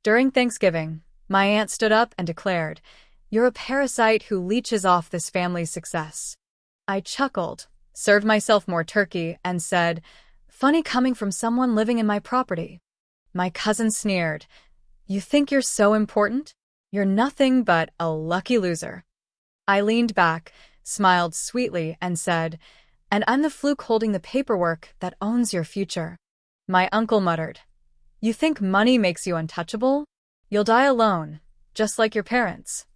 During Thanksgiving, my aunt stood up and declared, "You're a parasite who leeches off this family's success." I chuckled, served myself more turkey, and said, "Funny coming from someone living in my property." My cousin sneered, "You think you're so important? You're nothing but a lucky loser." I leaned back, smiled sweetly, and said, "And I'm the fluke holding the paperwork that owns your future." My uncle muttered, "You think money makes you untouchable? You'll die alone, just like your parents."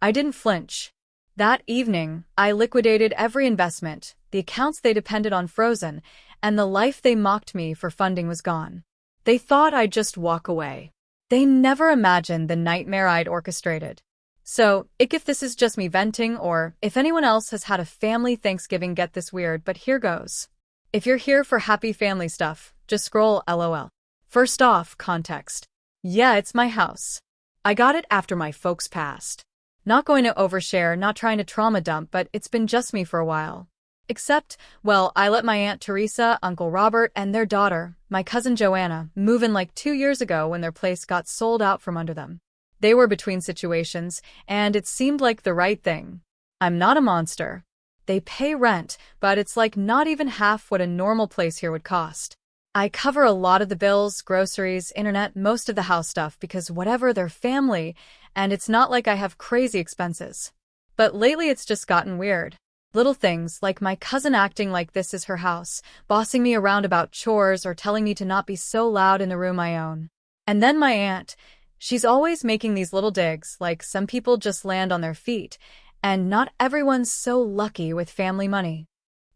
I didn't flinch. That evening, I liquidated every investment, the accounts they depended on frozen, and the life they mocked me for funding was gone. They thought I'd just walk away. They never imagined the nightmare I'd orchestrated. So, if this is just me venting, or if anyone else has had a family Thanksgiving get this weird, but here goes. If you're here for happy family stuff, just scroll LOL. First off, context. Yeah, it's my house. I got it after my folks passed. Not going to overshare, not trying to trauma dump, but it's been just me for a while. Except, well, I let my Aunt Teresa, Uncle Robert, and their daughter, my cousin Joanna, move in like 2 years ago when their place got sold out from under them. They were between situations, and it seemed like the right thing. I'm not a monster. They pay rent, but it's like not even half what a normal place here would cost. I cover a lot of the bills, groceries, internet, most of the house stuff because whatever, they're family, and it's not like I have crazy expenses. But lately it's just gotten weird. Little things like my cousin acting like this is her house, bossing me around about chores or telling me to not be so loud in the room I own. And then my aunt, she's always making these little digs like some people just land on their feet, and not everyone's so lucky with family money.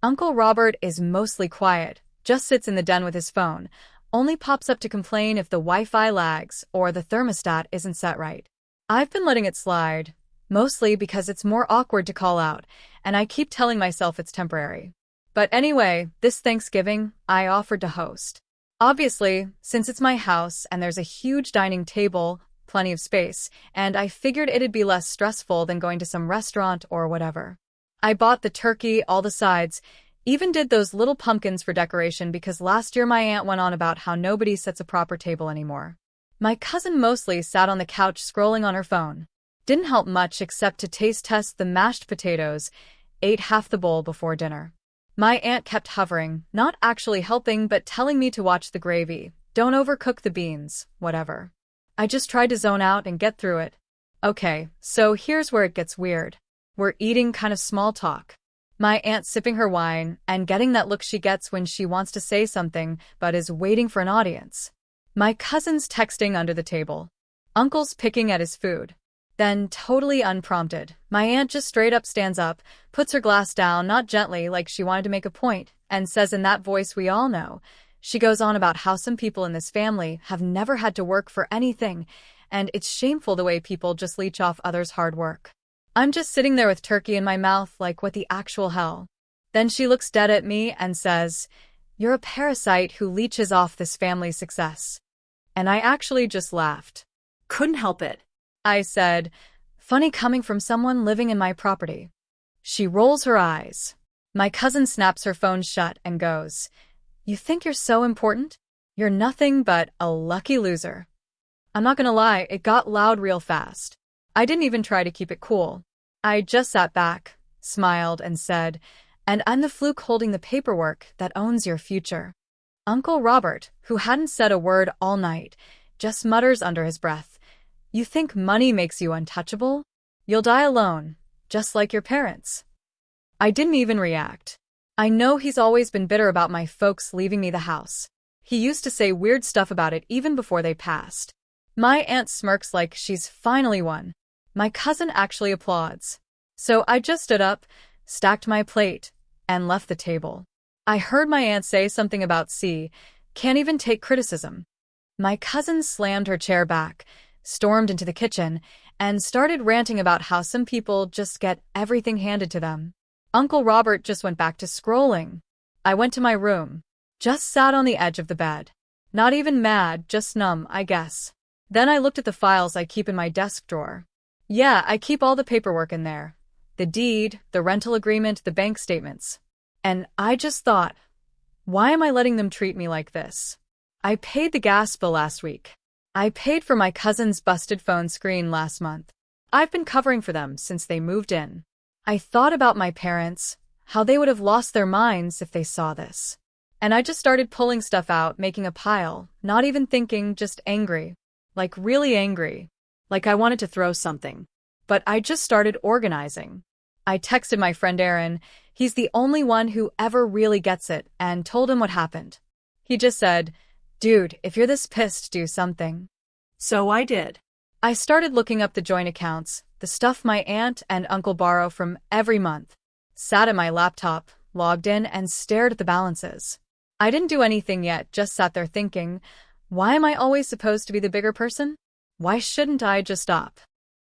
Uncle Robert is mostly quiet, just sits in the den with his phone, only pops up to complain if the Wi-Fi lags or the thermostat isn't set right. I've been letting it slide, mostly because it's more awkward to call out, and I keep telling myself it's temporary. But anyway, this Thanksgiving, I offered to host. Obviously, since it's my house and there's a huge dining table, plenty of space, and I figured it'd be less stressful than going to some restaurant or whatever. I bought the turkey, all the sides, even did those little pumpkins for decoration because last year my aunt went on about how nobody sets a proper table anymore. My cousin mostly sat on the couch scrolling on her phone. Didn't help much except to taste test the mashed potatoes, ate half the bowl before dinner. My aunt kept hovering, not actually helping but telling me to watch the gravy, don't overcook the beans, whatever. I just tried to zone out and get through it. Okay, so here's where it gets weird. We're eating kind of small talk. My aunt sipping her wine and getting that look she gets when she wants to say something but is waiting for an audience. My cousin's texting under the table. Uncle's picking at his food. Then, totally unprompted, my aunt just straight up stands up, puts her glass down, not gently like she wanted to make a point, and says in that voice we all know. She goes on about how some people in this family have never had to work for anything, and it's shameful the way people just leech off others' hard work. I'm just sitting there with turkey in my mouth like what the actual hell. Then she looks dead at me and says, "You're a parasite who leeches off this family's success." And I actually just laughed. Couldn't help it. I said, "Funny coming from someone living in my property." She rolls her eyes. My cousin snaps her phone shut and goes, "You think you're so important? You're nothing but a lucky loser." I'm not gonna lie, it got loud real fast. I didn't even try to keep it cool. I just sat back, smiled, and said, "And I'm the fluke holding the paperwork that owns your future." Uncle Robert, who hadn't said a word all night, just mutters under his breath, "You think money makes you untouchable? You'll die alone, just like your parents." I didn't even react. I know he's always been bitter about my folks leaving me the house. He used to say weird stuff about it even before they passed. My aunt smirks like she's finally won. My cousin actually applauds. So I just stood up, stacked my plate, and left the table. I heard my aunt say something about can't even take criticism. My cousin slammed her chair back, stormed into the kitchen, and started ranting about how some people just get everything handed to them. Uncle Robert just went back to scrolling. I went to my room. Just sat on the edge of the bed. Not even mad, just numb, I guess. Then I looked at the files I keep in my desk drawer. Yeah, I keep all the paperwork in there. The deed, the rental agreement, the bank statements. And I just thought, why am I letting them treat me like this? I paid the gas bill last week. I paid for my cousin's busted phone screen last month. I've been covering for them since they moved in. I thought about my parents, how they would have lost their minds if they saw this. And I just started pulling stuff out, making a pile, not even thinking, just angry. Like really angry. Like I wanted to throw something. But I just started organizing. I texted my friend Aaron, he's the only one who ever really gets it, and told him what happened. He just said, "Dude, if you're this pissed, do something." So I did. I started looking up the joint accounts, the stuff my aunt and uncle borrow from every month. Sat at my laptop, logged in, and stared at the balances. I didn't do anything yet, just sat there thinking, why am I always supposed to be the bigger person? Why shouldn't I just stop?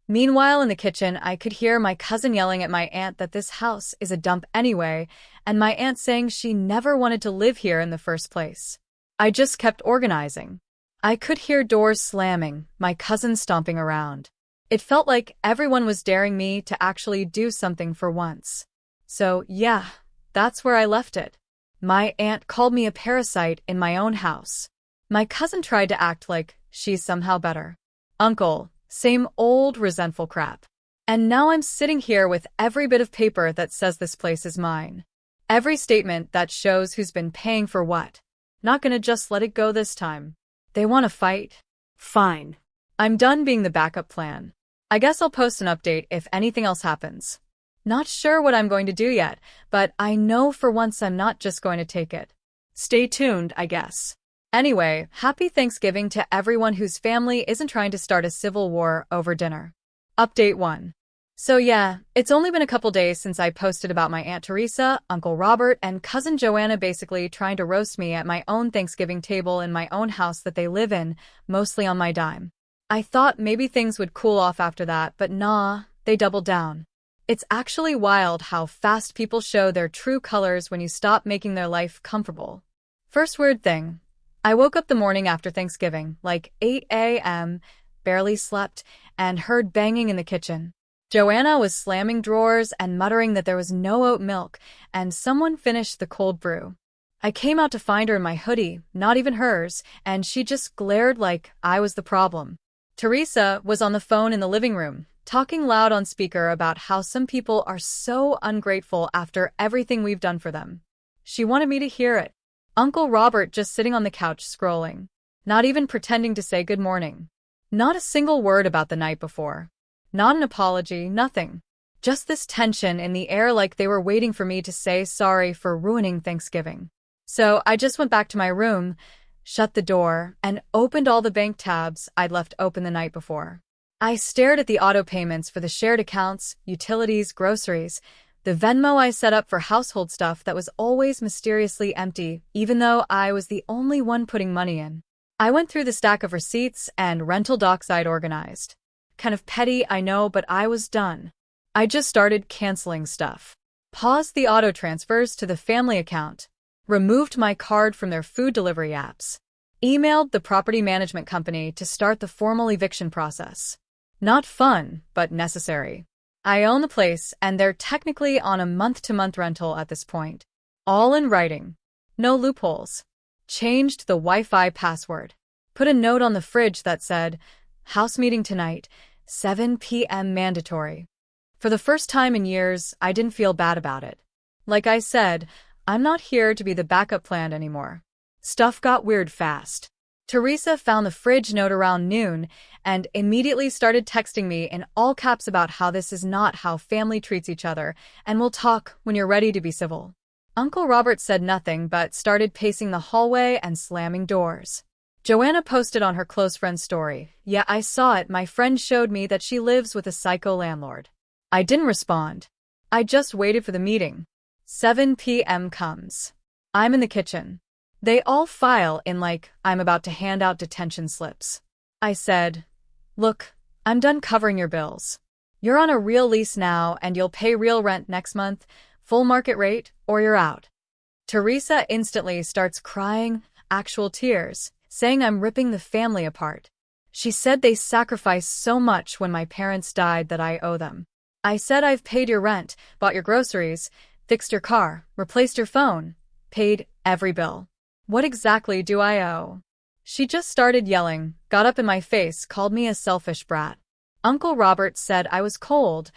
Meanwhile, in the kitchen, I could hear my cousin yelling at my aunt that this house is a dump anyway, and my aunt saying she never wanted to live here in the first place. I just kept organizing. I could hear doors slamming, my cousin stomping around. It felt like everyone was daring me to actually do something for once. So, yeah, that's where I left it. My aunt called me a parasite in my own house. My cousin tried to act like she's somehow better. Uncle, same old resentful crap. And now I'm sitting here with every bit of paper that says this place is mine. Every statement that shows who's been paying for what. Not gonna just let it go this time. They want to fight? Fine. I'm done being the backup plan. I guess I'll post an update if anything else happens. Not sure what I'm going to do yet, but I know for once I'm not just going to take it. Stay tuned, I guess. Anyway, happy Thanksgiving to everyone whose family isn't trying to start a civil war over dinner. Update 1. So yeah, it's only been a couple days since I posted about my Aunt Teresa, Uncle Robert, and Cousin Joanna basically trying to roast me at my own Thanksgiving table in my own house that they live in, mostly on my dime. I thought maybe things would cool off after that, but nah, they doubled down. It's actually wild how fast people show their true colors when you stop making their life comfortable. First weird thing. I woke up the morning after Thanksgiving, like 8 a.m., barely slept, and heard banging in the kitchen. Joanna was slamming drawers and muttering that there was no oat milk, and someone finished the cold brew. I came out to find her in my hoodie, not even hers, and she just glared like I was the problem. Teresa was on the phone in the living room, talking loud on speaker about how some people are so ungrateful after everything we've done for them. She wanted me to hear it. Uncle Robert just sitting on the couch scrolling, not even pretending to say good morning. Not a single word about the night before. Not an apology, nothing. Just this tension in the air like they were waiting for me to say sorry for ruining Thanksgiving. So I just went back to my room, shut the door, and opened all the bank tabs I'd left open the night before. I stared at the auto payments for the shared accounts, utilities, groceries, the Venmo I set up for household stuff that was always mysteriously empty, even though I was the only one putting money in. I went through the stack of receipts and rental docs I'd organized. Kind of petty, I know, but I was done. I just started canceling stuff. Paused the auto transfers to the family account. Removed my card from their food delivery apps. Emailed the property management company to start the formal eviction process. Not fun, but necessary. I own the place, and they're technically on a month-to-month rental at this point. All in writing. No loopholes. Changed the Wi-Fi password. Put a note on the fridge that said, "House meeting tonight, 7 p.m. mandatory." For the first time in years, I didn't feel bad about it. Like I said, I'm not here to be the backup plan anymore. Stuff got weird fast. Teresa found the fridge note around noon and immediately started texting me in all caps about how this is not how family treats each other, and we'll talk when you're ready to be civil. Uncle Robert said nothing but started pacing the hallway and slamming doors. Joanna posted on her close friend's story, "Yeah, I saw it. My friend showed me that she lives with a psycho landlord." I didn't respond. I just waited for the meeting. 7 p.m. comes. I'm in the kitchen. They all file in like I'm about to hand out detention slips. I said, "Look, I'm done covering your bills. You're on a real lease now and you'll pay real rent next month, full market rate, or you're out." Teresa instantly starts crying, actual tears, saying I'm ripping the family apart. She said they sacrificed so much when my parents died that I owe them. I said I've paid your rent, bought your groceries, fixed your car, replaced your phone, paid every bill. What exactly do I owe? She just started yelling, got up in my face, called me a selfish brat. Uncle Robert said I was cold,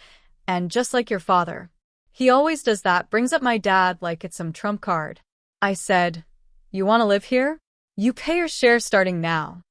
and just like your father. He always does that, brings up my dad like it's some trump card. I said, you want to live here? You pay your share starting now.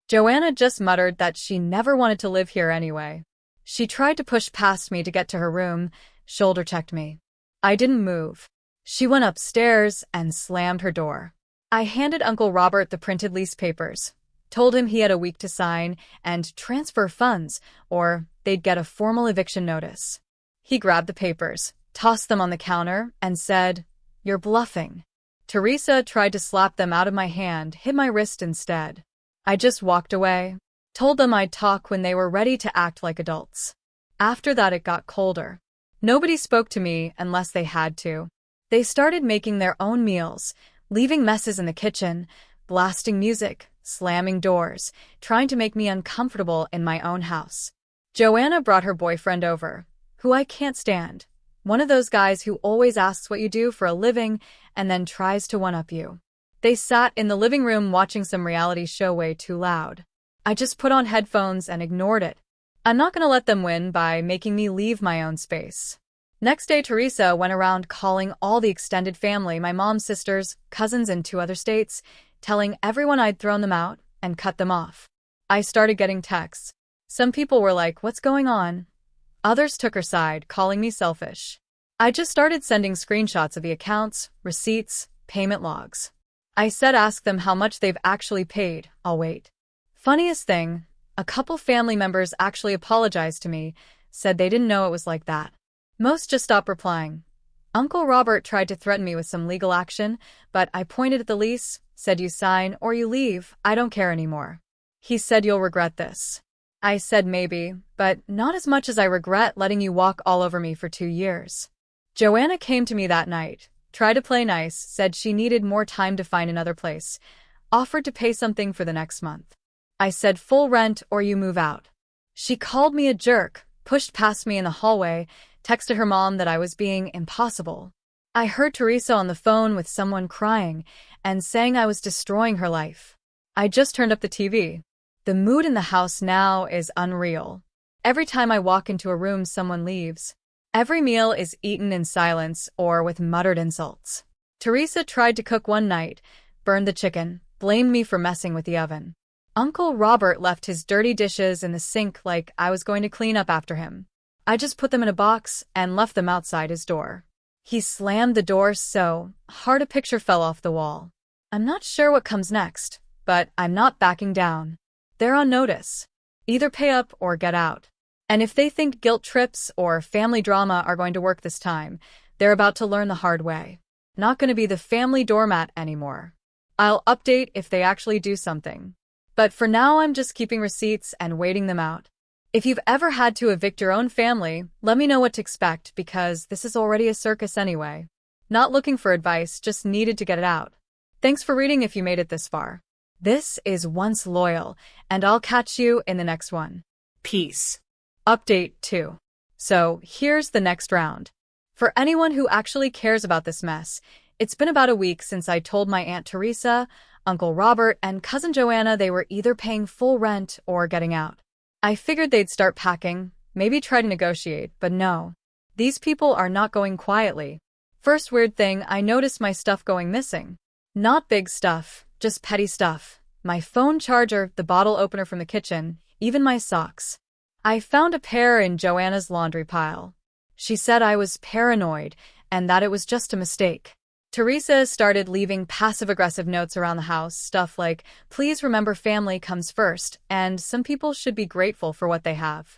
Joanna just muttered that she never wanted to live here anyway. She tried to push past me to get to her room, shoulder-checked me. I didn't move. She went upstairs and slammed her door. I handed Uncle Robert the printed lease papers, told him he had a week to sign and transfer funds, or they'd get a formal eviction notice. He grabbed the papers, tossed them on the counter, and said, "You're bluffing." Teresa tried to slap them out of my hand, hit my wrist instead. I just walked away, told them I'd talk when they were ready to act like adults. After that, it got colder. Nobody spoke to me unless they had to. They started making their own meals, leaving messes in the kitchen, blasting music, slamming doors, trying to make me uncomfortable in my own house. Joanna brought her boyfriend over, who I can't stand. One of those guys who always asks what you do for a living and then tries to one-up you. They sat in the living room watching some reality show way too loud. I just put on headphones and ignored it. I'm not going to let them win by making me leave my own space. Next day, Teresa went around calling all the extended family, my mom's sisters, cousins in 2 other states, telling everyone I'd thrown them out and cut them off. I started getting texts. Some people were like, "What's going on?" Others took her side, calling me selfish. I just started sending screenshots of the accounts, receipts, payment logs. I said ask them how much they've actually paid, I'll wait. Funniest thing, a couple family members actually apologized to me, said they didn't know it was like that. Most just stopped replying. Uncle Robert tried to threaten me with some legal action, but I pointed at the lease, said you sign or you leave, I don't care anymore. He said you'll regret this. I said maybe, but not as much as I regret letting you walk all over me for 2 years. Joanna came to me that night, tried to play nice, said she needed more time to find another place, offered to pay something for the next month. I said full rent or you move out. She called me a jerk, pushed past me in the hallway, texted her mom that I was being impossible. I heard Teresa on the phone with someone crying and saying I was destroying her life. I just turned up the TV. The mood in the house now is unreal. Every time I walk into a room, someone leaves. Every meal is eaten in silence or with muttered insults. Teresa tried to cook one night, burned the chicken, blamed me for messing with the oven. Uncle Robert left his dirty dishes in the sink like I was going to clean up after him. I just put them in a box and left them outside his door. He slammed the door so hard a picture fell off the wall. I'm not sure what comes next, but I'm not backing down. They're on notice. Either pay up or get out. And if they think guilt trips or family drama are going to work this time, they're about to learn the hard way. Not going to be the family doormat anymore. I'll update if they actually do something. But for now, I'm just keeping receipts and waiting them out. If you've ever had to evict your own family, let me know what to expect because this is already a circus anyway. Not looking for advice, just needed to get it out. Thanks for reading if you made it this far. This is Once Loyal, and I'll catch you in the next one. Peace. Update 2. So, here's the next round. For anyone who actually cares about this mess, it's been about a week since I told my Aunt Teresa, Uncle Robert, and Cousin Joanna they were either paying full rent or getting out. I figured they'd start packing, maybe try to negotiate, but no. These people are not going quietly. First weird thing, I noticed my stuff going missing. Not big stuff, just petty stuff. My phone charger, the bottle opener from the kitchen, even my socks. I found a pair in Joanna's laundry pile. She said I was paranoid and that it was just a mistake. Teresa started leaving passive-aggressive notes around the house, stuff like, "Please remember family comes first, and some people should be grateful for what they have."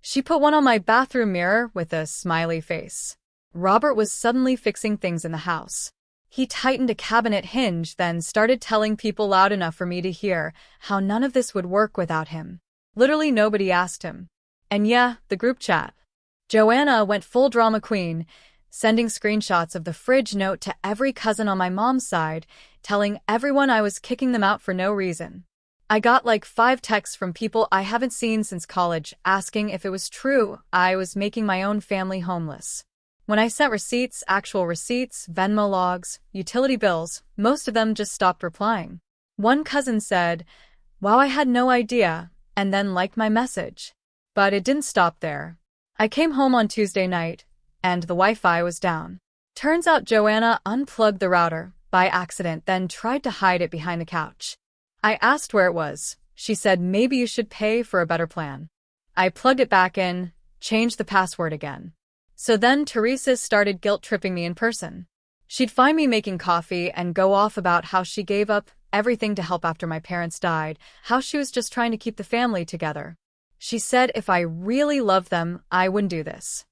She put one on my bathroom mirror with a smiley face. Robert was suddenly fixing things in the house. He tightened a cabinet hinge, then started telling people loud enough for me to hear how none of this would work without him. Literally nobody asked him. And yeah, the group chat. Joanna went full drama queen, sending screenshots of the fridge note to every cousin on my mom's side, telling everyone I was kicking them out for no reason. I got like 5 texts from people I haven't seen since college asking if it was true I was making my own family homeless. When I sent receipts, actual receipts, Venmo logs, utility bills, most of them just stopped replying. One cousin said, "Wow, I had no idea," and then liked my message. But it didn't stop there. I came home on Tuesday night, and the Wi-Fi was down. Turns out Joanna unplugged the router by accident, then tried to hide it behind the couch. I asked where it was. She said maybe you should pay for a better plan. I plugged it back in, changed the password again. So then Teresa started guilt-tripping me in person. She'd find me making coffee and go off about how she gave up everything to help after my parents died, how she was just trying to keep the family together. She said if I really loved them, I wouldn't do this.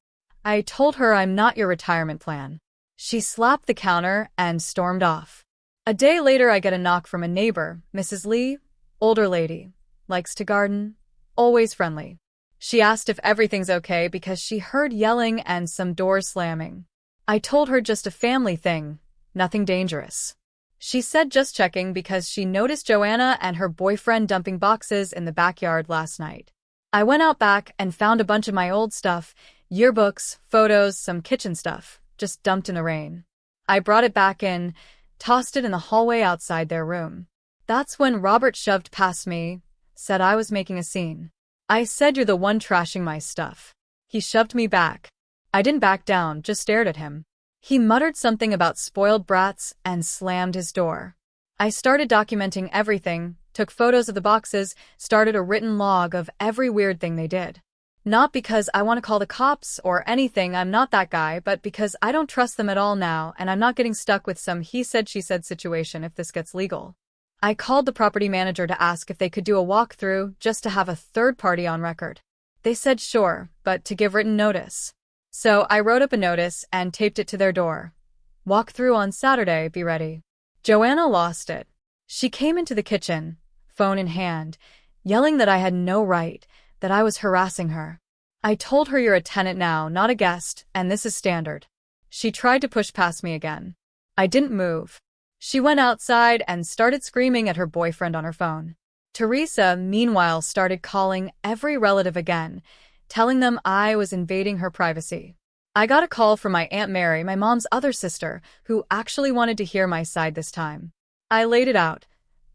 I told her I'm not your retirement plan. She slapped the counter and stormed off. A day later, I get a knock from a neighbor, Mrs. Lee, older lady, likes to garden, always friendly. She asked if everything's okay because she heard yelling and some doors slamming. I told her just a family thing, nothing dangerous. She said just checking because she noticed Joanna and her boyfriend dumping boxes in the backyard last night. I went out back and found a bunch of my old stuff, yearbooks, photos, some kitchen stuff, just dumped in the rain. I brought it back in, tossed it in the hallway outside their room. That's when Robert shoved past me, said I was making a scene. I said you're the one trashing my stuff. He shoved me back. I didn't back down, just stared at him. He muttered something about spoiled brats and slammed his door. I started documenting everything, took photos of the boxes, started a written log of every weird thing they did. Not because I want to call the cops or anything, I'm not that guy, but because I don't trust them at all now and I'm not getting stuck with some he said she said situation if this gets legal. I called the property manager to ask if they could do a walkthrough just to have a third party on record. They said sure, but to give written notice. So I wrote up a notice and taped it to their door. Walkthrough on Saturday, be ready. Joanna lost it. She came into the kitchen, phone in hand, yelling that I had no right, that I was harassing her. I told her you're a tenant now, not a guest, and this is standard. She tried to push past me again. I didn't move. She went outside and started screaming at her boyfriend on her phone. Teresa, meanwhile, started calling every relative again, telling them I was invading her privacy. I got a call from my Aunt Mary, my mom's other sister, who actually wanted to hear my side this time. I laid it out.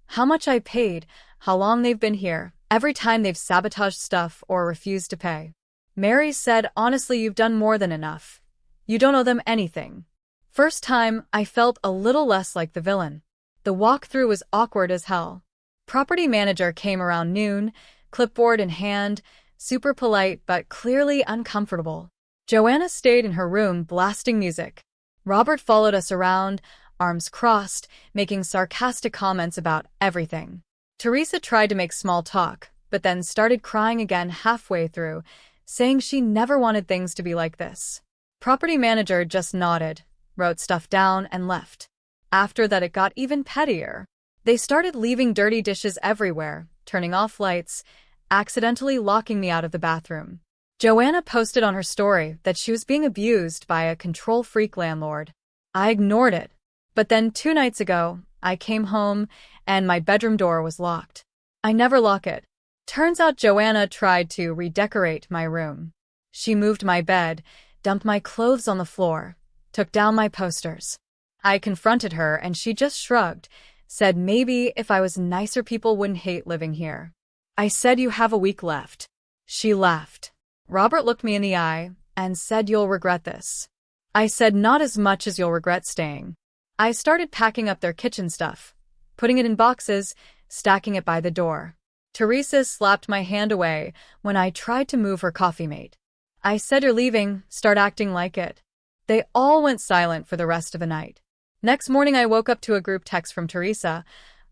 How much I paid, how long they've been here, every time they've sabotaged stuff or refused to pay. Mary said, honestly, you've done more than enough. You don't owe them anything. First time, I felt a little less like the villain. The walkthrough was awkward as hell. Property manager came around noon, clipboard in hand, super polite but clearly uncomfortable. Joanna stayed in her room blasting music. Robert followed us around, arms crossed, making sarcastic comments about everything. Teresa tried to make small talk, but then started crying again halfway through, saying she never wanted things to be like this. Property manager just nodded, wrote stuff down, and left. After that, it got even pettier. They started leaving dirty dishes everywhere, turning off lights, accidentally locking me out of the bathroom. Joanna posted on her story that she was being abused by a control-freak landlord. I ignored it. But then 2 nights ago, I came home and my bedroom door was locked. I never lock it. Turns out Joanna tried to redecorate my room. She moved my bed, dumped my clothes on the floor, took down my posters. I confronted her and she just shrugged, said maybe if I was nicer people wouldn't hate living here. I said you have a week left. She laughed. Robert looked me in the eye and said you'll regret this. I said not as much as you'll regret staying. I started packing up their kitchen stuff, putting it in boxes, stacking it by the door. Teresa slapped my hand away when I tried to move her coffee mate. I said you're leaving, start acting like it. They all went silent for the rest of the night. Next morning I woke up to a group text from Teresa.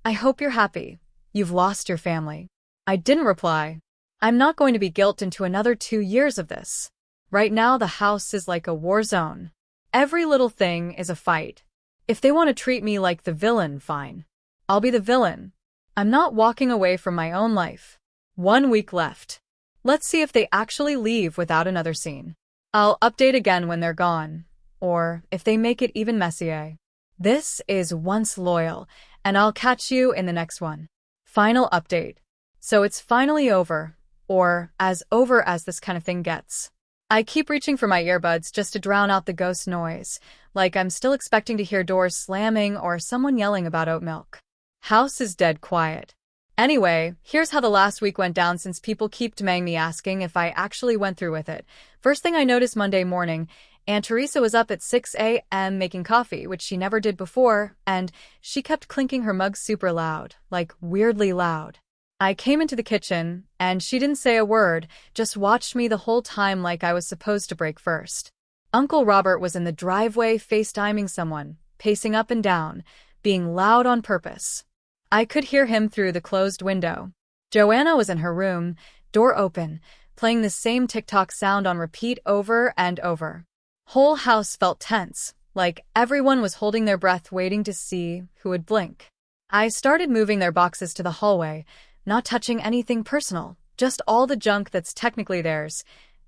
I hope you're happy. You've lost your family. I didn't reply. I'm not going to be guilted into another 2 years of this. Right now the house is like a war zone. Every little thing is a fight. If they want to treat me like the villain, fine. I'll be the villain. I'm not walking away from my own life. 1 week left. Let's see if they actually leave without another scene. I'll update again when they're gone, or if they make it even messier. This is Once Loyal, and I'll catch you in the next one. Final update. So it's finally over, or as over as this kind of thing gets. I keep reaching for my earbuds just to drown out the ghost noise, like I'm still expecting to hear doors slamming or someone yelling about oat milk. House is dead quiet. Anyway, here's how the last week went down since people keep demanding me asking if I actually went through with it. First thing I noticed Monday morning, Aunt Teresa was up at 6 a.m. making coffee, which she never did before, and she kept clinking her mug super loud, like weirdly loud. I came into the kitchen, and she didn't say a word, just watched me the whole time like I was supposed to break first. Uncle Robert was in the driveway FaceTiming someone, pacing up and down, being loud on purpose. I could hear him through the closed window. Joanna was in her room, door open, playing the same TikTok sound on repeat over and over. Whole house felt tense, like everyone was holding their breath waiting to see who would blink. I started moving their boxes to the hallway, not touching anything personal, just all the junk that's technically theirs.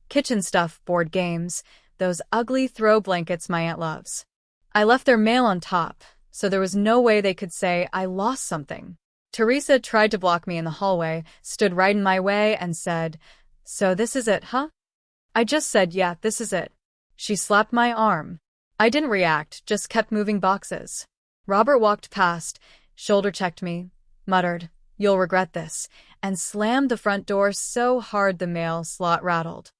Kitchen stuff, board games, those ugly throw blankets my aunt loves. I left their mail on top, so there was no way they could say I lost something. Teresa tried to block me in the hallway, stood right in my way, and said, "So this is it, huh?" I just said, "Yeah, this is it." She slapped my arm. I didn't react, just kept moving boxes. Robert walked past, shoulder-checked me, muttered, "You'll regret this," and slammed the front door so hard the mail slot rattled.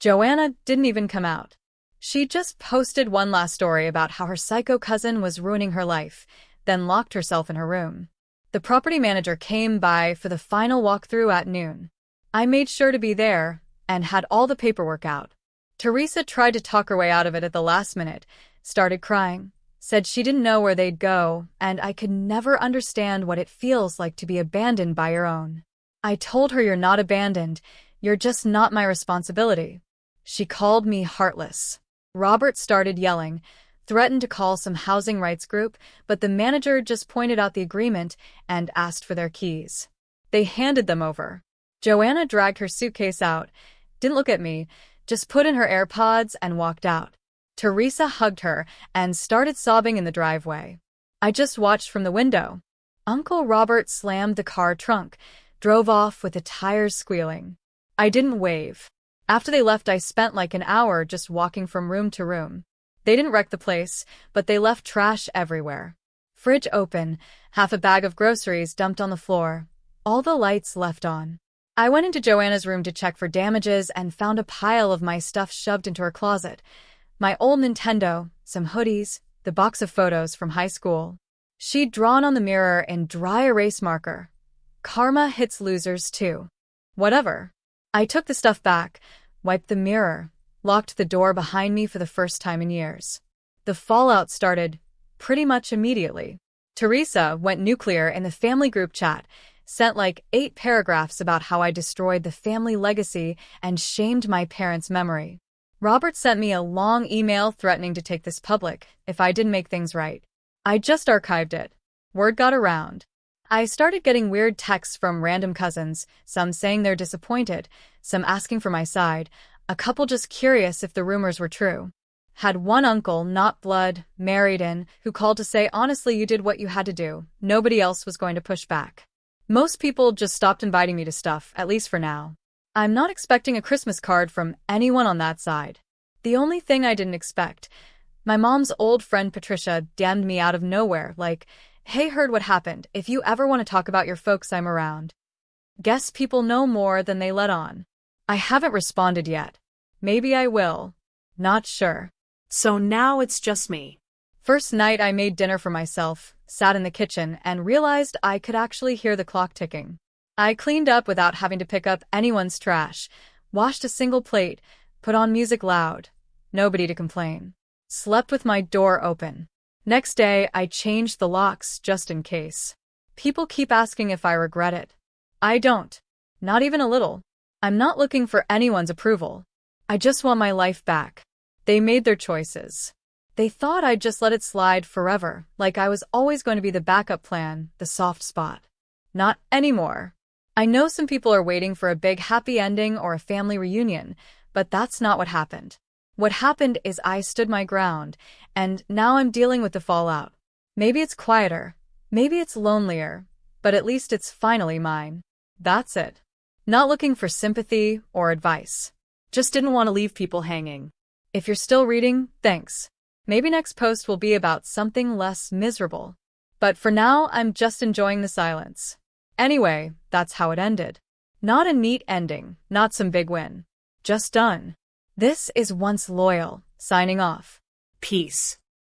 Joanna didn't even come out. She just posted one last story about how her psycho cousin was ruining her life, then locked herself in her room. The property manager came by for the final walkthrough at noon. I made sure to be there and had all the paperwork out. Teresa tried to talk her way out of it at the last minute, started crying, said she didn't know where they'd go, and I could never understand what it feels like to be abandoned by your own. I told her, "You're not abandoned, you're just not my responsibility." She called me heartless. Robert started yelling, threatened to call some housing rights group, but the manager just pointed out the agreement and asked for their keys. They handed them over. Joanna dragged her suitcase out, didn't look at me, just put in her AirPods and walked out. Teresa hugged her and started sobbing in the driveway. I just watched from the window. Uncle Robert slammed the car trunk, drove off with the tires squealing. I didn't wave. After they left, I spent like an hour just walking from room to room. They didn't wreck the place, but they left trash everywhere. Fridge open, half a bag of groceries dumped on the floor, all the lights left on. I went into Joanna's room to check for damages and found a pile of my stuff shoved into her closet. My old Nintendo, some hoodies, the box of photos from high school. She'd drawn on the mirror in dry erase marker. "Karma hits losers too." Whatever. I took the stuff back, wiped the mirror, locked the door behind me for the first time in years. The fallout started pretty much immediately. Teresa went nuclear in the family group chat, sent like 8 paragraphs about how I destroyed the family legacy and shamed my parents' memory. Robert sent me a long email threatening to take this public if I didn't make things right. I just archived it. Word got around. I started getting weird texts from random cousins, some saying they're disappointed, some asking for my side, a couple just curious if the rumors were true. Had one uncle, not blood, married in, who called to say, "Honestly, you did what you had to do. Nobody else was going to push back." Most people just stopped inviting me to stuff, at least for now. I'm not expecting a Christmas card from anyone on that side. The only thing I didn't expect, my mom's old friend Patricia DM'd me out of nowhere, like, "Hey, heard what happened. If you ever want to talk about your folks, I'm around." Guess people know more than they let on. I haven't responded yet. Maybe I will. Not sure. So now it's just me. First night I made dinner for myself, sat in the kitchen, and realized I could actually hear the clock ticking. I cleaned up without having to pick up anyone's trash, washed a single plate, put on music loud. Nobody to complain. Slept with my door open. Next day, I changed the locks just in case. People keep asking if I regret it. I don't. Not even a little. I'm not looking for anyone's approval. I just want my life back. They made their choices. They thought I'd just let it slide forever, like I was always going to be the backup plan, the soft spot. Not anymore. I know some people are waiting for a big happy ending or a family reunion, but that's not what happened. What happened is I stood my ground, and now I'm dealing with the fallout. Maybe it's quieter, maybe it's lonelier, but at least it's finally mine. That's it. Not looking for sympathy or advice. Just didn't want to leave people hanging. If you're still reading, thanks. Maybe next post will be about something less miserable. But for now, I'm just enjoying the silence. Anyway, that's how it ended. Not a neat ending, not some big win. Just done. This is Once Loyal, signing off. Peace.